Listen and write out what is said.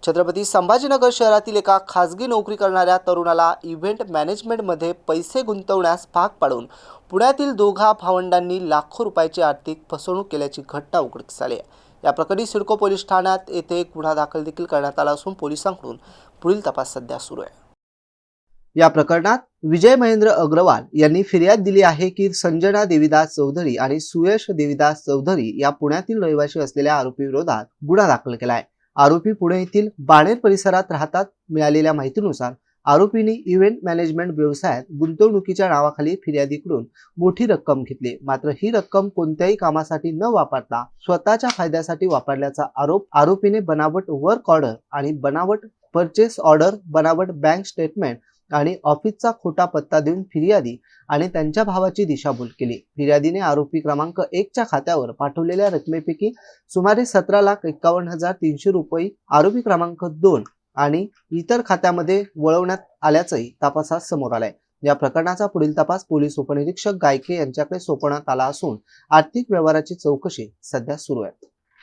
छत्रपती संभाजीनगर शहरातील एका खासगी नोकरी करणाऱ्या तरुणाला इव्हेंट मॅनेजमेंटमध्ये पैसे गुंतवण्यास भाग पाडून पुण्यातील दोघा भावंडांनी लाखो रुपयाची आर्थिक फसवणूक केल्याची घटना उघडकीस आली आहे। या प्रकरणी सिडको पोलीस ठाण्यात येथे गुन्हा दाखल देखील करण्यात आला असून पोलिसांकडून पुढील तपास सध्या सुरू आहे। या प्रकरणात विजय महेंद्र अग्रवाल यांनी फिर्याद दिली आहे की संजना देवीदास चौधरी आणि सुयश देवीदास चौधरी या पुण्यातील रहिवासी असलेल्या आरोपी विरोधात गुन्हा दाखल केला आहे। आरोपी पुणे येथील बाणेर परिसरात राहतात। मिळालेल्या माहितीनुसार आरोपींनी इव्हेंट मॅनेजमेंट व्यवसायात गुंतवणुकीच्या नावाखाली फिर्यादीकडून मोठी रक्कम घेतली, मात्र ही रक्कम कोणत्याही कामासाठी न वापरता स्वतःच्या फायद्यासाठी वापरल्याचा आरोप आरोपीने बनावट वर्क ऑर्डर आणि बनावट परचेस ऑर्डर, बनावट बँक स्टेटमेंट आणि ऑफिसचा खोटा पत्ता देऊन फिर्यादी आणि त्यांच्या भावाची दिशाभूल केली। फिर्यादीने आरोपी क्रमांक 1 च्या खात्यावर पाठवलेल्या रकमेपैकी सुमारे 17,51,300 रुपये आरोपी क्रमांक 2 आणि इतर खात्यामध्ये वळवण्यात आल्याचंही तपासात समोर आलंय। या प्रकरणाचा पुढील तपास पोलीस उपनिरीक्षक गायके यांच्याकडे सोपवण्यात आला असून आर्थिक व्यवहाराची चौकशी सध्या सुरू आहे।